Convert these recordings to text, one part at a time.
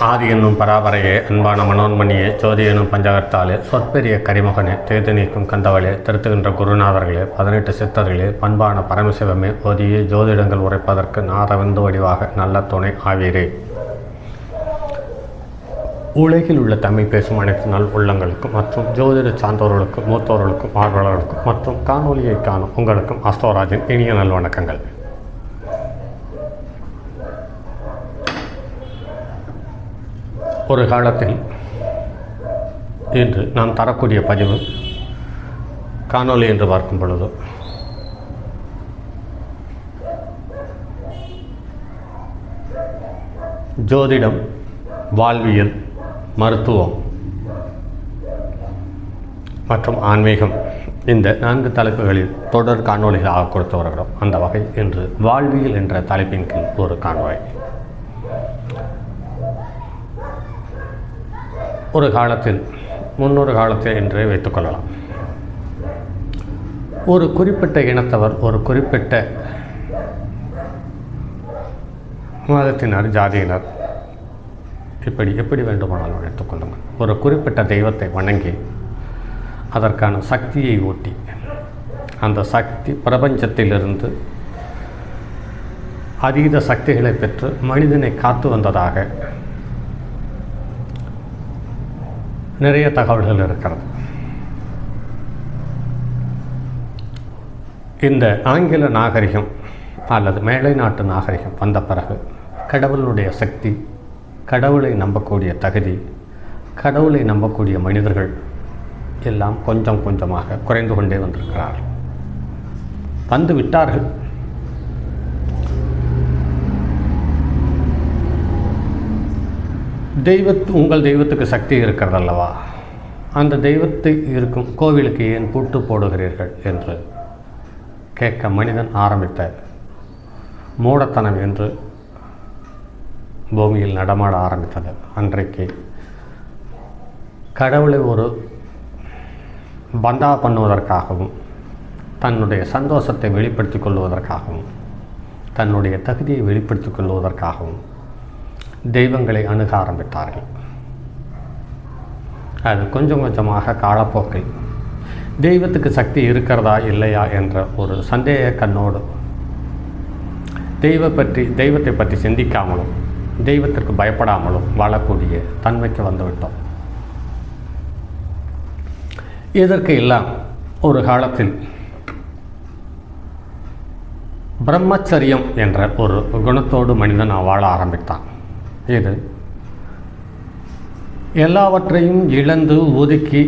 ஆதி என்னும் பராபரையே, அன்பான மனோன்மணியே, ஜோதி எனும் பஞ்சகத்தாலே, சொற்பெரிய கரிமுகனே, தேது நீக்கும் கந்தவளே, திருத்துகின்ற குருநாதர்களே, 18 சித்தர்களே, பண்பான பரமசிவமே, ஓதியே ஜோதிடங்கள் உரைப்பதற்கு நாரவிந்து வடிவாக நல்ல துணை ஆவீரே. உலகில் உள்ள தமிழ் பேசும் அனைத்து நல் உள்ளங்களுக்கும் மற்றும் ஜோதிட சார்ந்தவர்களுக்கும் மூத்தவர்களுக்கும் ஆர்வலர்களுக்கும் மற்றும் காணொலியை காணும் உங்களுக்கும் அஸ்தோராஜின் இனிய நல்வணக்கங்கள். ஒரு காலத்தில் இன்று நாம் தரக்கூடிய பதிவு காணொலி என்று பார்க்கும் பொழுது ஜோதிடம், வாழ்வியல், மருத்துவம் மற்றும் ஆன்மீகம் இந்த 4 தலைப்புகளில் தொடர் காணொலிகளாக கொடுத்து வருகிறோம். அந்த வகை இன்று வாழ்வியல் என்ற தலைப்பின் கீழ் ஒரு காணொலி. ஒரு காலத்தில், முன்னொரு காலத்தில் என்றே வைத்துக்கொள்ளலாம், ஒரு குறிப்பிட்ட இனத்தவர், ஒரு குறிப்பிட்ட மதத்தினர், ஜாதியினர், எப்படி வேண்டுமானாலும் எடுத்துக்கொள்ளுங்கள், ஒரு குறிப்பிட்ட தெய்வத்தை வணங்கி அதற்கான சக்தியை ஊட்டி அந்த சக்தி பிரபஞ்சத்திலிருந்து அதீத சக்திகளை பெற்று மனிதனை காத்து வந்ததாக நிறைய தகவல்கள் இருக்கிறது. இந்த ஆங்கில நாகரிகம் அல்லது மேலை நாட்டு நாகரிகம் வந்த பிறகு கடவுளுடைய சக்தி, கடவுளை நம்பக்கூடிய தகுதி, கடவுளை நம்பக்கூடிய மனிதர்கள் எல்லாம் கொஞ்சம் கொஞ்சமாக குறைந்து கொண்டே வந்திருக்கிறார்கள், வந்து விட்டார்கள். உங்கள் தெய்வத்துக்கு சக்தி இருக்கிறதல்லவா, அந்த தெய்வத்தை இருக்கும் கோவிலுக்கு ஏன் பூட்டு போடுகிறீர்கள் என்று கேட்க மனிதன் ஆரம்பித்த மூடத்தனம் என்று பூமியில் நடமாட ஆரம்பித்தது. அன்றைக்கு கடவுளை ஒரு பந்தா பண்ணுவதற்காகவும், தன்னுடைய சந்தோஷத்தை வெளிப்படுத்திக் கொள்வதற்காகவும், தன்னுடைய தகுதியை வெளிப்படுத்திக் கொள்வதற்காகவும் தெய்வங்களை அணுக ஆரம்பித்தார்கள். அது கொஞ்சம் கொஞ்சமாக காலப்போக்கில் தெய்வத்துக்கு சக்தி இருக்கிறதா இல்லையா என்ற ஒரு சந்தேக கண்ணோடு தெய்வத்தை பற்றி சிந்திக்காமலும் தெய்வத்திற்கு பயப்படாமலும் வாழக்கூடிய தன்மைக்கு வந்துவிட்டோம். இதற்கு எல்லாம் ஒரு காலத்தில் பிரம்மச்சரியம் என்ற ஒரு குணத்தோடு மனிதன் வாழ ஆரம்பித்தான். இது எல்லாவற்றையும் இழந்து ஒதுக்கி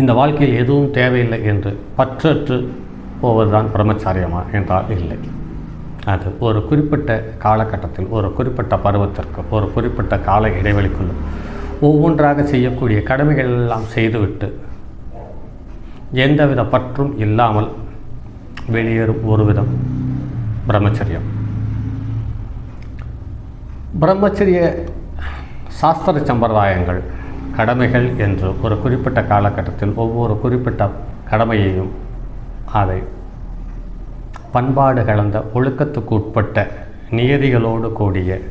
இந்த வாழ்க்கையில் எதுவும் தேவையில்லை என்று பற்றற்று போவதுதான் பிரம்மச்சாரியமா என்றால் இல்லை. அது ஒரு குறிப்பிட்ட காலகட்டத்தில், ஒரு குறிப்பிட்ட பருவத்திற்கு, ஒரு குறிப்பிட்ட கால இடைவெளிக்குள் ஒவ்வொன்றாக செய்யக்கூடிய கடமைகள் எல்லாம் செய்துவிட்டு எந்தவித பற்றும் இல்லாமல் வெளியேறும் ஒரு விதம் பிரம்மச்சரியம். பிரம்மச்சரிய சாஸ்திர சம்பிரதாயங்கள், கடமைகள் என்று ஒரு குறிப்பிட்ட காலகட்டத்தில் ஒவ்வொரு குறிப்பிட்ட கடமையையும் அதை பண்பாடு கலந்த ஒழுக்கத்துக்கு உட்பட்ட நியதிகளோடு கூடிய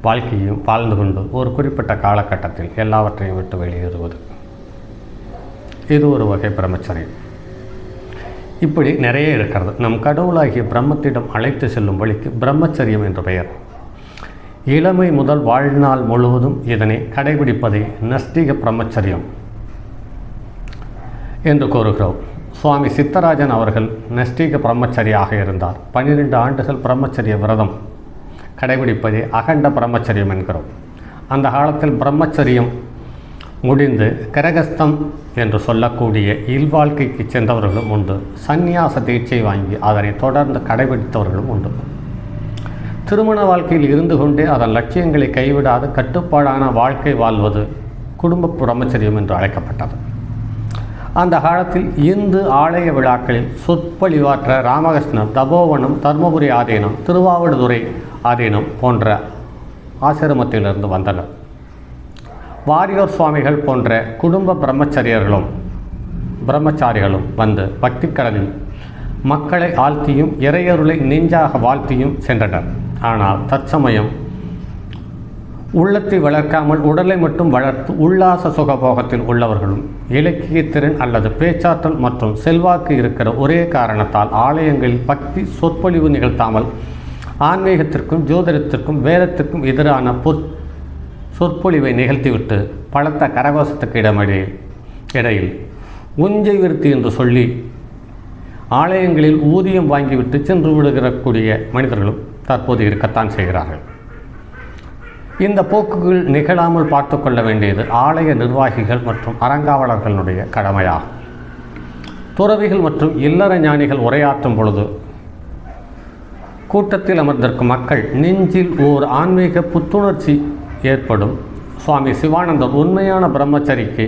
வாழ்க்கையும் வாழ்ந்து கொண்டு ஒரு குறிப்பிட்ட காலகட்டத்தில் எல்லாவற்றையும் விட்டு வெளியேறுவது, இது ஒரு வகை பிரம்மச்சரியம். இப்படி நிறைய இருக்கிறது. நம் கடவுளாகிய பிரம்மத்திடம் அழைத்து செல்லும் வழிக்கு பிரம்மச்சரியம் என்ற பெயர். இளமை முதல் வாழ்நாள் முழுவதும் இதனை கடைபிடிப்பதை நஸ்டிக பிரம்மச்சரியம் என்று கூறுகிறோம். சுவாமி சித்தராஜன் அவர்கள் நஸ்டிக பிரம்மச்சரியாக இருந்தார். 12 ஆண்டுகள் பிரம்மச்சரிய விரதம் கடைபிடிப்பதை அகண்ட பிரம்மச்சரியம் என்கிறோம். அந்த காலத்தில் பிரம்மச்சரியம் முடிந்து கிரகஸ்தம் என்று சொல்லக்கூடிய இல்வாழ்க்கைக்கு சென்றவர்களும் உண்டு. சந்நியாச தீட்சை வாங்கி அதனை தொடர்ந்து கடைபிடித்தவர்களும் உண்டு. திருமண வாழ்க்கையில் இருந்து கொண்டே அதன் லட்சியங்களை கைவிடாது கட்டுப்பாடான வாழ்க்கை வாழ்வது குடும்ப பிரம்மச்சரியம் என்று அழைக்கப்பட்டது. அந்த காலத்தில் இந்து ஆலய விழாக்களில் சொற்பொழிவாற்ற ராமகிருஷ்ணர், தபோவனம், தர்மபுரி ஆதீனம், திருவாவடுதுறை ஆதீனம் போன்ற ஆசிரமத்திலிருந்து வந்தனர். வாரியோர் சுவாமிகள் போன்ற குடும்ப பிரம்மச்சாரிகளும் வந்து பக்தி கடலில் மக்களை ஆழ்த்தியும் இறையருளை நெஞ்சாக வாழ்த்தியும் சென்றனர். ஆனால் தற்சமயம் உள்ளத்தை வளர்க்காமல் உடலை மட்டும் வளர்த்து உல்லாச சுகபோகத்தில் உள்ளவர்களும் இலக்கியத்திறன் அல்லது பேச்சாற்றல் மற்றும் செல்வாக்கு இருக்கிற ஒரே காரணத்தால் ஆலயங்களில் பக்தி சொற்பொழிவு நிகழ்த்தாமல் ஆன்மீகத்திற்கும் ஜோதிடத்திற்கும் வேதத்திற்கும் எதிரான சொற்பொழிவை நிகழ்த்திவிட்டு பலத்த கரகோஷத்துக்கு இடையில் உஞ்சை விருத்தி என்று சொல்லி ஆலயங்களில் ஊதியம் வாங்கிவிட்டு சென்று விடுகிறக்கூடிய மனிதர்களும் தற்போது இருக்கத்தான் செய்கிறார்கள். இந்த போக்குகள் நிகழாமல் பார்த்து கொள்ள வேண்டியது ஆலய நிர்வாகிகள் மற்றும் அறங்காவலர்களுடைய கடமையாகும். துறவிகள் மற்றும் இல்லற ஞானிகள் உரையாற்றும் பொழுது கூட்டத்தில் அமர்ந்திருக்கும் மக்கள் நெஞ்சில் ஓர் ஆன்மீக புத்துணர்ச்சி ஏற்படும். சுவாமி சிவானந்தர் உண்மையான பிரம்மச்சரிக்கு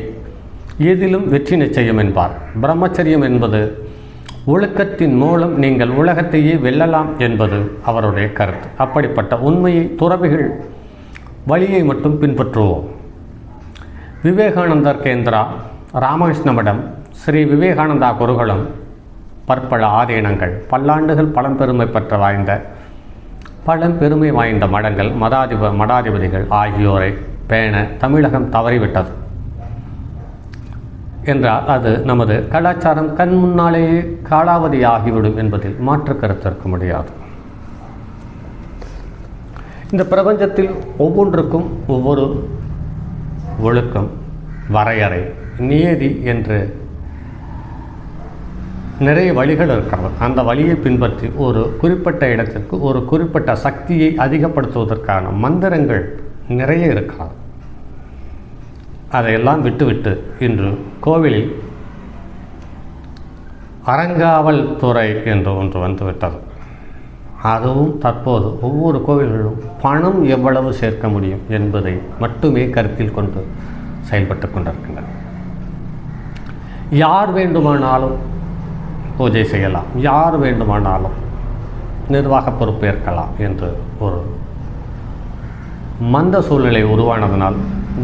எதிலும் வெற்றி நிச்சயம் என்பார். பிரம்மச்சரியம் என்பது ஒழுக்கத்தின் மூலம் நீங்கள் உலகத்தையே வெல்லலாம் என்பது அவருடைய கருத்து. அப்படிப்பட்ட உண்மையை துறவிகள் வழியை மட்டும் பின்பற்றுவோம். விவேகானந்தர் கேந்திரா, ராமகிருஷ்ண மடம், ஸ்ரீ விவேகானந்தா குருகுலம், பற்பல ஆதீனங்கள், பல்லாண்டுகள் பழம்பெருமை வாய்ந்த மடங்கள், மடாதிபதிகள் ஆகியோரை பேண தமிழகம் தவறிவிட்டது என்றால் அது நமது கலாச்சாரம் கண் முன்னாலேயே காலாவதியாகிவிடும் என்பதில் மாற்று கருத்து இருக்க முடியாது. இந்த பிரபஞ்சத்தில் ஒவ்வொன்றுக்கும் ஒவ்வொரு ஒழுக்கம், வரையறை, நியதி என்று நிறைய வழிகள் இருக்கிறது. அந்த வழியை பின்பற்றி ஒரு குறிப்பிட்ட இடத்திற்கு ஒரு குறிப்பிட்ட சக்தியை அதிகப்படுத்துவதற்கான மந்திரங்கள் நிறைய இருக்கிறது. அதையெல்லாம் விட்டுவிட்டு இன்று கோவிலில் அறங்காவல் துறை என்று ஒன்று வந்துவிட்டது. அதுவும் தற்போது ஒவ்வொரு கோவில்களிலும் பணம் எவ்வளவு சேர்க்க முடியும் என்பதை மட்டுமே கருத்தில் கொண்டு செயல்பட்டு கொண்டிருக்கின்றன. யார் வேண்டுமானாலும் பூஜை செய்யலாம், யார் வேண்டுமானாலும் நிர்வாக பொறுப்பேற்கலாம் என்று ஒரு மந்த சூழ்நிலை உருவானதனால்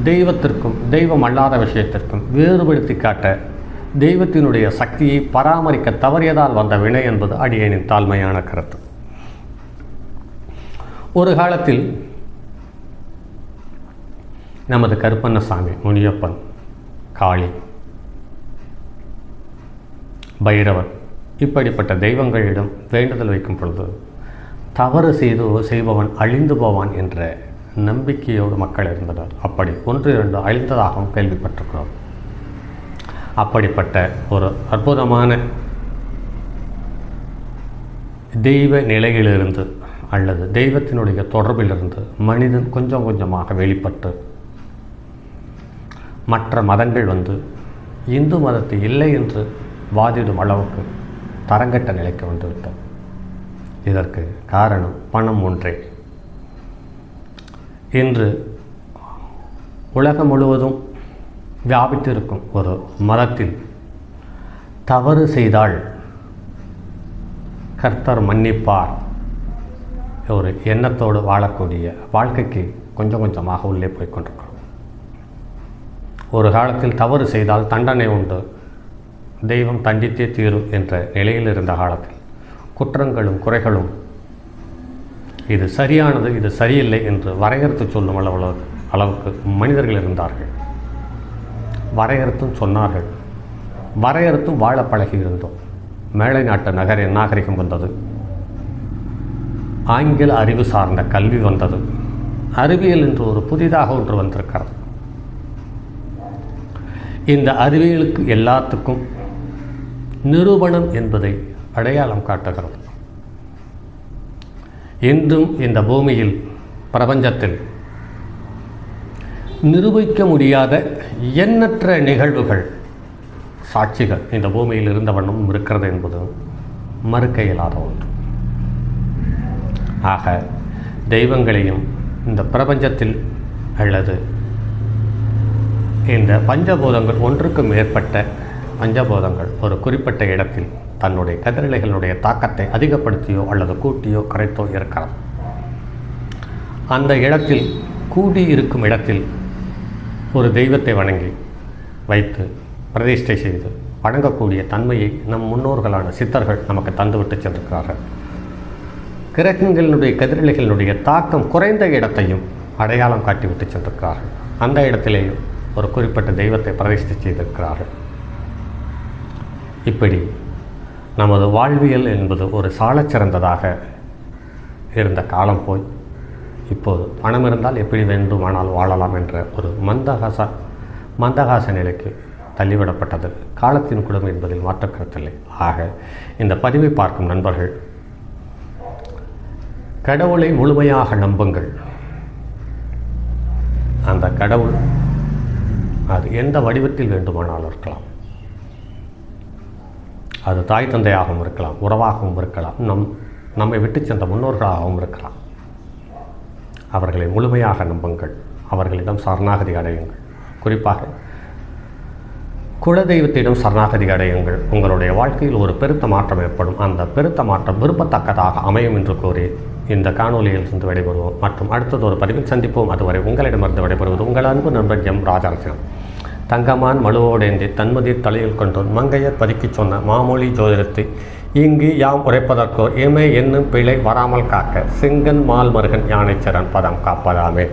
தெய்வத்திற்கும் தெய்வம் அல்லாத விஷயத்திற்கும் வேறுபடுத்தி காட்ட தெய்வத்தினுடைய சக்தியை பராமரிக்க தவறியதால் வந்த வினை என்பது அடியேனின் தாழ்மையான கருத்து. ஒரு காலத்தில் நமது கருப்பண்ணசாமி, முனியப்பன், காளி, பைரவர் இப்படிப்பட்ட தெய்வங்களிடம் வேண்டுதல் வைக்கும் பொழுது தவறு செய்பவன் அழிந்து போவான் என்ற நம்பிக்கையோடு மக்கள் இருந்தனர். அப்படி 1-2 அழிந்ததாகவும் கேள்விப்பட்டிருக்கிறோம். அப்படிப்பட்ட ஒரு அற்புதமான தெய்வ நிலையிலிருந்து அல்லது தெய்வத்தினுடைய தொடர்பிலிருந்து மனிதன் கொஞ்சம் கொஞ்சமாக வெளிப்பட்டு மற்ற மதங்கள் வந்து இந்து மதத்தை இல்லை என்று வாதிடும் அளவுக்கு தரங்கட்ட நிலைக்கு வந்துவிட்டது. இதற்கு காரணம் பணம் ஒன்றே. இன்று உலகம் முழுவதும் வியாபித்திருக்கும் ஒரு மதத்தில் தவறு செய்தால் கர்த்தர் மன்னிப்பார் ஒரு எண்ணத்தோடு வாழக்கூடிய வாழ்க்கைக்கு கொஞ்சம் கொஞ்சமாக உள்ளே போய்கொண்டிருக்கிறோம். ஒரு காலத்தில் தவறு செய்தால் தண்டனை உண்டு, தெய்வம் தண்டித்தே தீரும் என்ற நிலையில் இருந்த காலத்தில் குற்றங்களும் குறைகளும் இது சரியானது, இது சரியில்லை என்று வரையறுத்து சொல்லும் அளவுக்கு மனிதர்கள் இருந்தார்கள். வரையறுத்தும் சொன்னார்கள், வரையறுத்தும் வாழ பழகி இருந்தோம். மேலை நாட்டு நாகரிகம் வந்தது, ஆங்கில அறிவு சார்ந்த கல்வி வந்தது, அறிவியல் என்று ஒரு புதிதாக ஒன்று வந்திருக்கிறது. இந்த அறிவியலுக்கு எல்லாத்துக்கும் நிரூபணம் என்பதை அடையாளம் காட்டுகிறது. இன்றும் இந்த பூமியில் பிரபஞ்சத்தில் நிரூபிக்க முடியாத எண்ணற்ற நிகழ்வுகள், சாட்சிகள் இந்த பூமியில் இருந்த வண்ணம் இருக்கிறது என்பது மறுக்க இயலாத ஒன்று. ஆக தெய்வங்களையும் இந்த பிரபஞ்சத்தில் அல்லது இந்த பஞ்சபூதங்கள், ஒன்றுக்கு மேற்பட்ட பஞ்சபூதங்கள் ஒரு குறிப்பிட்ட இடத்தில் தன்னுடைய கதிரலைகளுடைய தாக்கத்தை அதிகப்படுத்தியோ அல்லது கூட்டியோ குறைத்தோ இருக்கிறது. அந்த இடத்தில் கூடியிருக்கும் இடத்தில் ஒரு தெய்வத்தை வணங்கி வைத்து பிரதிஷ்டை செய்து வணங்கக்கூடிய தன்மையை நம் முன்னோர்களான சித்தர்கள் நமக்கு தந்துவிட்டு சென்றிருக்கிறார்கள். கிரகங்களினுடைய கதிரொளிகளினுடைய தாக்கம் குறைந்த இடத்தையும் அடையாளம் காட்டிவிட்டு சென்றிருக்கிறார்கள். அந்த இடத்திலேயும் ஒரு குறிப்பிட்ட தெய்வத்தை பிரதிஷ்டை செய்திருக்கிறார்கள். இப்படி நமது வாழ்வியல் என்பது ஒரு சாலச்சிறந்ததாக இருந்த காலம் போய் இப்போது பணம் இருந்தால் எப்படி வேண்டுமானால் வாழலாம் என்ற ஒரு மந்தகாச நிலைக்கு தள்ளிவிடப்பட்டது காலத்தின் குடும்பம் என்பதில் மாற்றக்கருத்தில்லை. ஆக இந்த பதிவை பார்க்கும் நண்பர்கள் கடவுளை முழுமையாக நம்புங்கள். அந்த கடவுள் அது எந்த வடிவத்தில் வேண்டுமானாலும் இருக்கலாம். அது தாய் தந்தையாகவும் இருக்கலாம், உறவாகவும் இருக்கலாம், நம்மை விட்டு சென்ற முன்னோர்களாகவும் இருக்கலாம். அவர்களை முழுமையாக நம்புங்கள். அவர்களிடம் சரணாகதி அடையுங்கள். குறிப்பாக குலதெய்வத்திடம் சரணாகதி அடையுங்கள். உங்களுடைய வாழ்க்கையில் ஒரு பெருத்த மாற்றம் ஏற்படும். அந்த பெருத்த மாற்றம் விரும்பத்தக்கதாக அமையும் என்று கூறி இந்த காணொலியில் இருந்து விடைபெறுவோம். மற்றும் அடுத்தது ஒரு பதிவில் சந்திப்போம். அதுவரை உங்களிடமிருந்து விடைபெறுவது உங்கள் அன்பு நண்பர் எம் ராஜரத்னம். தங்கமான் மழுவோடேந்தி தன்மதி தலையில் கொண்டோன் மங்கையர் பதுக்கிச் சொன்ன மாமொழி ஜோதிடத்தை இங்கு யாம் உரைப்பதற்கோ ஏமை என்னும் பிழை வராமல் காக்க செங்கன் மால் மருகன் யானைச்சரன் பதம் காப்பதாமே.